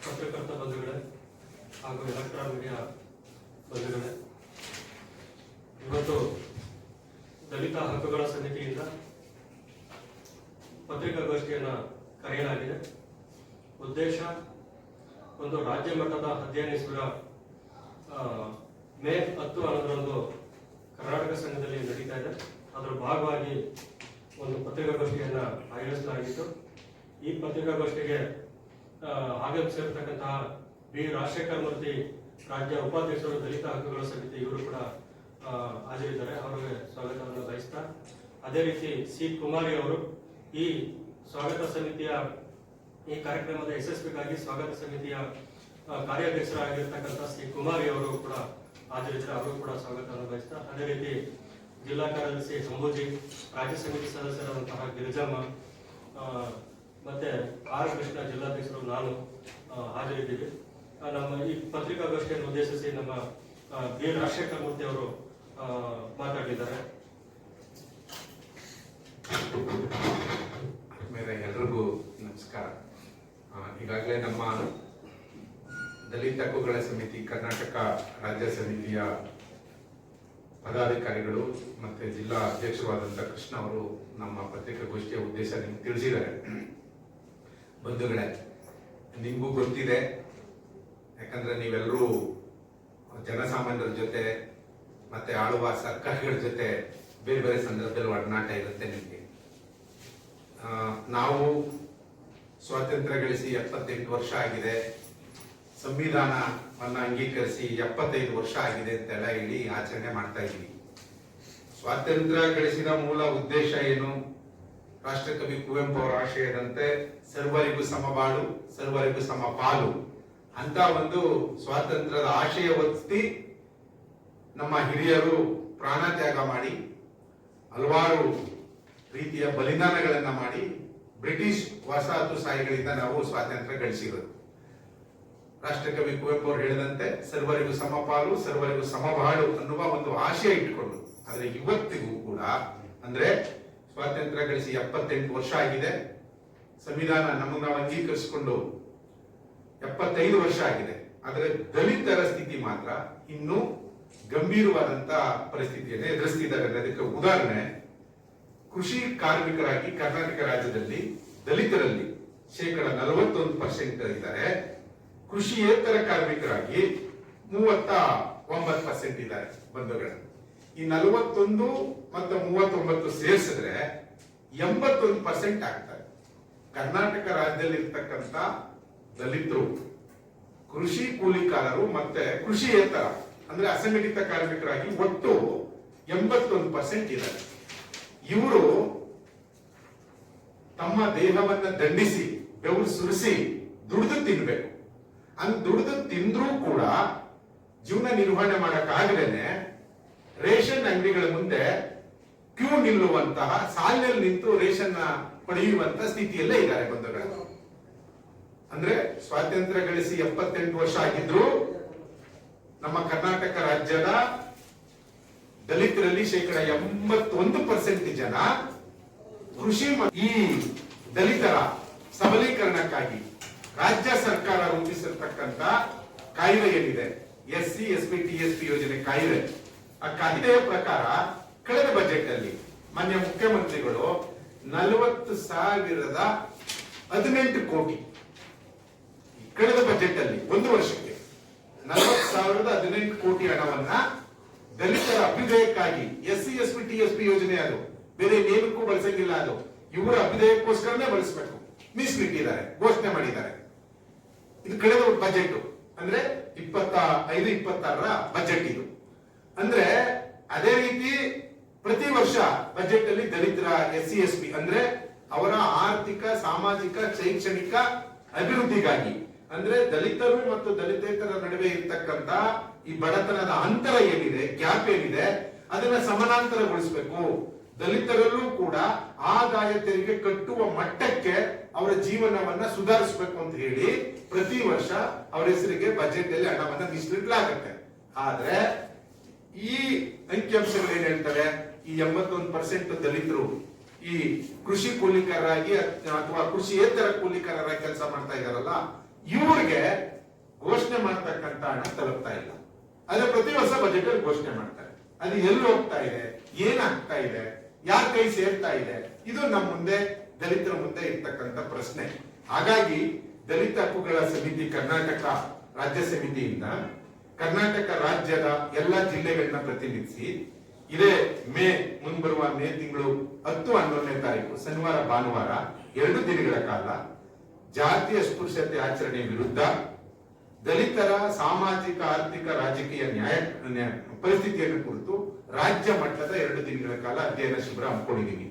ಪತ್ರಕರ್ತ ಬಂಧುಗಳೇ ಹಾಗೂ ಎಲೆಕ್ಟ್ರಾನಿಕ್ ಮೀಡಿಯಾ ಬಂಧುಗಳೇ, ಇವತ್ತು ದಲಿತ ಹಕ್ಕುಗಳ ಸಮಿತಿಯಿಂದ ಪತ್ರಿಕಾಗೋಷ್ಠಿಯನ್ನು ಕರೆಯಲಾಗಿದೆ. ಉದ್ದೇಶ ಒಂದು ರಾಜ್ಯ ಮಟ್ಟದ ಅಧ್ಯಯನ ಶಿಬಿರ ಮೇ 10, 11ರಂದು ಕರ್ನಾಟಕ ಸಂಘದಲ್ಲಿ ನಡೀತಾ ಇದೆ. ಅದರ ಭಾಗವಾಗಿ ಒಂದು ಪತ್ರಿಕಾಗೋಷ್ಠಿಯನ್ನು ಆಯೋಜಿಸಲಾಗಿತ್ತು. ಈ ಪತ್ರಿಕಾಗೋಷ್ಠಿಗೆ ಆಗಮಿಸಿರ್ತಕ್ಕಂತಹ ಬಿ ರಾಜಶೇಖರ ಮೂರ್ತಿ, ರಾಜ್ಯ ಉಪಾಧ್ಯಕ್ಷರು, ದಲಿತ ಹಕ್ಕುಗಳ ಸಮಿತಿ, ಇವರು ಕೂಡ ಹಾಜರಿದ್ದಾರೆ. ಅವರಿಗೆ ಸ್ವಾಗತವನ್ನು ಬಯಸ್ತಾ, ಅದೇ ರೀತಿ ಸಿ ಕುಮಾರಿ ಅವರು ಈ ಸ್ವಾಗತ ಸಮಿತಿಯ ಈ ಕಾರ್ಯಕ್ರಮದ ಯಶಸ್ವಿಗಾಗಿ ಸ್ವಾಗತ ಸಮಿತಿಯ ಕಾರ್ಯಾಧ್ಯಕ್ಷರಾಗಿರ್ತಕ್ಕಂಥ ಸಿ ಕುಮಾರಿ ಅವರು ಕೂಡ ಹಾಜರಿದ್ದಾರೆ. ಅವರು ಕೂಡ ಸ್ವಾಗತವನ್ನು ಬಯಸ್ತಾ, ಅದೇ ರೀತಿ ಜಿಲ್ಲಾ ಕಾರ್ಯದರ್ಶಿ ಅಂಬೂಜಿ, ರಾಜ್ಯ ಸಮಿತಿ ಸದಸ್ಯರಾದಂತಹ ಗಿರಿಜಮ್ಮ, ಮತ್ತೆ ಆರ್ ಕೃಷ್ಣ, ಜಿಲ್ಲಾಧ್ಯಕ್ಷರು, ನಾನು ಹಾಜರಿದ್ದೀವಿ. ನಮ್ಮ ಈ ಪತ್ರಿಕಾಗೋಷ್ಠಿಯನ್ನು ಉದ್ದೇಶಿಸಿ ನಮ್ಮ ಬಿ ರಾಜಶೇಖರ ಮೂರ್ತಿ ಅವರು ಮಾತಾಡಿದ್ದಾರೆ. ಎಲ್ರಿಗೂ ನಮಸ್ಕಾರ. ಈಗಾಗಲೇ ನಮ್ಮ ದಲಿತ ಹಕ್ಕುಗಳ ಸಮಿತಿ ಕರ್ನಾಟಕ ರಾಜ್ಯ ಸಮಿತಿಯ ಪದಾಧಿಕಾರಿಗಳು ಮತ್ತೆ ಜಿಲ್ಲಾ ಅಧ್ಯಕ್ಷರಾದಂಥ ಕೃಷ್ಣ ಅವರು ನಮ್ಮ ಪತ್ರಿಕಾಗೋಷ್ಠಿಯ ಉದ್ದೇಶ ನಿಮ್ಗೆ ತಿಳಿಸಿದ್ದಾರೆ. ಬಂಧುಗಳೇ, ನಿಮಗೂ ಗೊತ್ತಿದೆ, ಯಾಕಂದ್ರೆ ನೀವೆಲ್ಲರೂ ಜನಸಾಮಾನ್ಯರ ಜೊತೆ ಮತ್ತೆ ಆಳುವ ಸರ್ಕಾರಗಳ ಜೊತೆ ಬೇರೆ ಬೇರೆ ಸಂದರ್ಭದಲ್ಲಿ ಒಡನಾಟ ಇರುತ್ತೆ ನಿಮಗೆ. ನಾವು ಸ್ವಾತಂತ್ರ್ಯ ಗಳಿಸಿ 78 ವರ್ಷ ಆಗಿದೆ, ಸಂವಿಧಾನವನ್ನು ಅಂಗೀಕರಿಸಿ 75 ವರ್ಷ ಆಗಿದೆ ಅಂತೆಲ್ಲ ಹೇಳಿ ಆಚರಣೆ ಮಾಡ್ತಾ ಇದ್ದೀವಿ. ಸ್ವಾತಂತ್ರ್ಯ ಗಳಿಸಿದ ಮೂಲ ಉದ್ದೇಶ ಏನು? ರಾಷ್ಟ್ರಕವಿ ಕುವೆಂಪು ಅವರ ಆಶಯದಂತೆ ಸರ್ವರಿಗೂ ಸಮಬಾಳು, ಸರ್ವರಿಗೂ ಸಮಪಾಲು ಅಂತ ಒಂದು ಸ್ವಾತಂತ್ರ್ಯದ ಆಶಯ ಹೊತ್ತಿ ನಮ್ಮ ಹಿರಿಯರು ಪ್ರಾಣ ತ್ಯಾಗ ಮಾಡಿ ಹಲವಾರು ರೀತಿಯ ಬಲಿದಾನಗಳನ್ನ ಮಾಡಿ ಬ್ರಿಟಿಷ್ ವಸಾಹತುಶಾಹಿಗಳಿಂದ ನಾವು ಸ್ವಾತಂತ್ರ್ಯ ಗಳಿಸಿರೋದು. ರಾಷ್ಟ್ರಕವಿ ಕುವೆಂಪು ಅವರು ಹೇಳಿದಂತೆ ಸರ್ವರಿಗೂ ಸಮಪಾಲು, ಸರ್ವರಿಗೂ ಸಮಬಾಳು ಅನ್ನುವ ಒಂದು ಆಶಯ ಇಟ್ಕೊಂಡು, ಆದ್ರೆ ಇವತ್ತಿಗೂ ಕೂಡ ಅಂದ್ರೆ ಸ್ವಾತಂತ್ರ್ಯ ಗಳಿಸಿ 78 ವರ್ಷ ಆಗಿದೆ, ಸಂವಿಧಾನ ನಮ್ಮನ್ನ ಅಂಗೀಕರಿಸಿಕೊಂಡು 75 ವರ್ಷ ಆಗಿದೆ. ಆದರೆ ದಲಿತರ ಸ್ಥಿತಿ ಮಾತ್ರ ಇನ್ನೂ ಗಂಭೀರವಾದಂತ ಪರಿಸ್ಥಿತಿಯನ್ನು ಎದುರಿಸ್ತಿದ್ದಾರೆ. ಅದಕ್ಕೆ ಉದಾಹರಣೆ, ಕೃಷಿ ಕಾರ್ಮಿಕರಾಗಿ ಕರ್ನಾಟಕ ರಾಜ್ಯದಲ್ಲಿ ದಲಿತರಲ್ಲಿ 41% ಇದ್ದಾರೆ. ಕೃಷಿಯೇತರ ಕಾರ್ಮಿಕರಾಗಿ 39% ಇದ್ದಾರೆ. ಬಂಧುಗಳು, ಈ 41 ಮತ್ತು 39 ಸೇರಿಸಿದ್ರೆ 81% ಆಗ್ತಾರೆ. ಕರ್ನಾಟಕ ರಾಜ್ಯದಲ್ಲಿ ಇರ್ತಕ್ಕಂಥ ದಲಿತರು, ಕೃಷಿ ಕೂಲಿಕಾರರು ಮತ್ತೆ ಕೃಷಿಯೇತರ ಅಂದ್ರೆ ಅಸಂಘಟಿತ ಕಾರ್ಮಿಕರಾಗಿ ಒಟ್ಟು 81% ಇದ್ದಾರೆ. ಇವರು ತಮ್ಮ ದೇಹವನ್ನ ದಂಡಿಸಿ ಬೆವರು ಸುರಿಸಿ ದುಡಿದು ತಿನ್ಬೇಕು. ಹಂಗ್ ದುಡಿದು ತಿಂದ್ರೂ ಕೂಡ ಜೀವನ ನಿರ್ವಹಣೆ ಮಾಡಕ್ಕಾಗದೇನೆ ರೇಷನ್ ಅಂಗಡಿಗಳ ಮುಂದೆ ಕ್ಯೂ ನಿಲ್ಲುವಂತಹ, ಸಾಲಿನಲ್ಲಿ ನಿಂತು ರೇಷನ್ ಪಡೆಯುವಂತ ಸ್ಥಿತಿಯಲ್ಲೇ ಇದ್ದಾರೆ. ಬಂಧುಗಳು, ಅಂದ್ರೆ ಸ್ವಾತಂತ್ರ್ಯ ಗಳಿಸಿ 78 ವರ್ಷ ಆಗಿದ್ರು ನಮ್ಮ ಕರ್ನಾಟಕ ರಾಜ್ಯದ ದಲಿತರಲ್ಲಿ 81% ಜನ ಕೃಷಿ. ಈ ದಲಿತರ ಸಬಲೀಕರಣಕ್ಕಾಗಿ ರಾಜ್ಯ ಸರ್ಕಾರ ರೂಪಿಸಿರ್ತಕ್ಕಂಥ ಕಾಯ್ದೆ ಏನಿದೆ, SC, ST, TSP ಯೋಜನೆ ಕಾಯ್ದೆ, ಆ ಕಾಯ್ದೆಯ ಪ್ರಕಾರ ಕಳೆದ ಬಜೆಟ್ ಅಲ್ಲಿ ಮಾನ್ಯ ಮುಖ್ಯಮಂತ್ರಿಗಳು 40,018 ಕೋಟಿ ಕಳೆದ ಬಜೆಟ್ ಅಲ್ಲಿ ಒಂದು ವರ್ಷಕ್ಕೆ 40,018 ಕೋಟಿ ಹಣವನ್ನ ದಲಿತರ ಅಭ್ಯುದಯಕ್ಕಾಗಿ, SC, ST, TSP ಯೋಜನೆ ಅದು ಬೇರೆ ನೇಮಕ್ಕೂ ಬಳಸಂಗಿಲ್ಲ, ಅದು ಇವರ ಅಭ್ಯುದಯಕ್ಕೋಸ್ಕರನೇ ಬಳಸಬೇಕು, ಮೀಸಲಿಟ್ಟಿದ್ದಾರೆ, ಘೋಷಣೆ ಮಾಡಿದ್ದಾರೆ. ಇದು ಕಳೆದ ಬಜೆಟ್ ಅಂದ್ರೆ 25-26ರ ಬಜೆಟ್ ಇದು. ಅಂದ್ರೆ ಅದೇ ರೀತಿ ಪ್ರತಿ ವರ್ಷ ಬಜೆಟ್ ಅಲ್ಲಿ ದಲಿತರ SC, ST ಅಂದ್ರೆ ಅವರ ಆರ್ಥಿಕ, ಸಾಮಾಜಿಕ, ಶೈಕ್ಷಣಿಕ ಅಭಿವೃದ್ಧಿಗಾಗಿ, ಅಂದ್ರೆ ದಲಿತರು ಮತ್ತು ದಲಿತೇತರ ನಡುವೆ ಇರ್ತಕ್ಕಂತ ಈ ಬಡತನದ ಅಂತರ ಏನಿದೆ, ಗ್ಯಾಪ್ ಏನಿದೆ, ಅದನ್ನ ಸಮಾನಾಂತರಗೊಳಿಸಬೇಕು. ದಲಿತರಲ್ಲೂ ಕೂಡ ಆದಾಯ ತೆರಿಗೆ ಕಟ್ಟುವ ಮಟ್ಟಕ್ಕೆ ಅವರ ಜೀವನವನ್ನ ಸುಧಾರಿಸಬೇಕು ಅಂತ ಹೇಳಿ ಪ್ರತಿ ವರ್ಷ ಅವರ ಹೆಸರಿಗೆ ಬಜೆಟ್ ಅಲ್ಲಿ ಹಣವನ್ನ ಮೀಸಲಿಡಲಾಗುತ್ತೆ. ಆದ್ರೆ ಈ ಅಂಕಿಅಂಶಗಳು ಏನ್ ಹೇಳ್ತಾರೆ, ಈ 81% ದಲಿತರು ಈ ಕೃಷಿ ಕೂಲಿಕಾರರಾಗಿ ಅಥವಾ ಕೃಷಿಯೇತರ ಕೂಲಿಕಾರರಾಗಿ ಕೆಲಸ ಮಾಡ್ತಾ ಇದಾರಲ್ಲ, ಇವ್ರಿಗೆ ಘೋಷಣೆ ಮಾಡ್ತಕ್ಕಂತ ಹಣ ತಲುಪ್ತಾ ಇಲ್ಲ. ಆದ್ರೆ ಪ್ರತಿ ವರ್ಷ ಬಜೆಟ್ ಅಲ್ಲಿ ಘೋಷಣೆ ಮಾಡ್ತಾರೆ. ಅದು ಎಲ್ಲಿ ಹೋಗ್ತಾ ಇದೆ, ಏನಾಗ್ತಾ ಇದೆ, ಯಾರ ಕೈ ಸೇರ್ತಾ ಇದೆ, ಇದು ನಮ್ಮ ಮುಂದೆ ದಲಿತರ ಮುಂದೆ ಇರ್ತಕ್ಕಂಥ ಪ್ರಶ್ನೆ. ಹಾಗಾಗಿ ದಲಿತ ಹಕ್ಕುಗಳ ಸಮಿತಿ ಕರ್ನಾಟಕ ರಾಜ್ಯ ಸಮಿತಿಯಿಂದ ಕರ್ನಾಟಕ ರಾಜ್ಯದ ಎಲ್ಲಾ ಜಿಲ್ಲೆಗಳನ್ನ ಪ್ರತಿನಿಧಿಸಿ ಇದೇ ಮುಂಬರುವ ಮೇ ತಿಂಗಳು 10, 11ನೇ ತಾರೀಕು ಶನಿವಾರ ಭಾನುವಾರ 2 ದಿನಗಳ ಕಾಲ ಜಾತಿಯ ಸ್ಪೃಶ್ಯತೆ ಆಚರಣೆ ವಿರುದ್ಧ ದಲಿತರ ಸಾಮಾಜಿಕ ಆರ್ಥಿಕ ರಾಜಕೀಯ ಪರಿಸ್ಥಿತಿಯನ್ನು ಕುರಿತು ರಾಜ್ಯ ಮಟ್ಟದ 2 ದಿನಗಳ ಕಾಲ ಅಧ್ಯಯನ ಶಿಬಿರ ಹಮ್ಮಿಕೊಂಡಿದ್ದೀವಿ.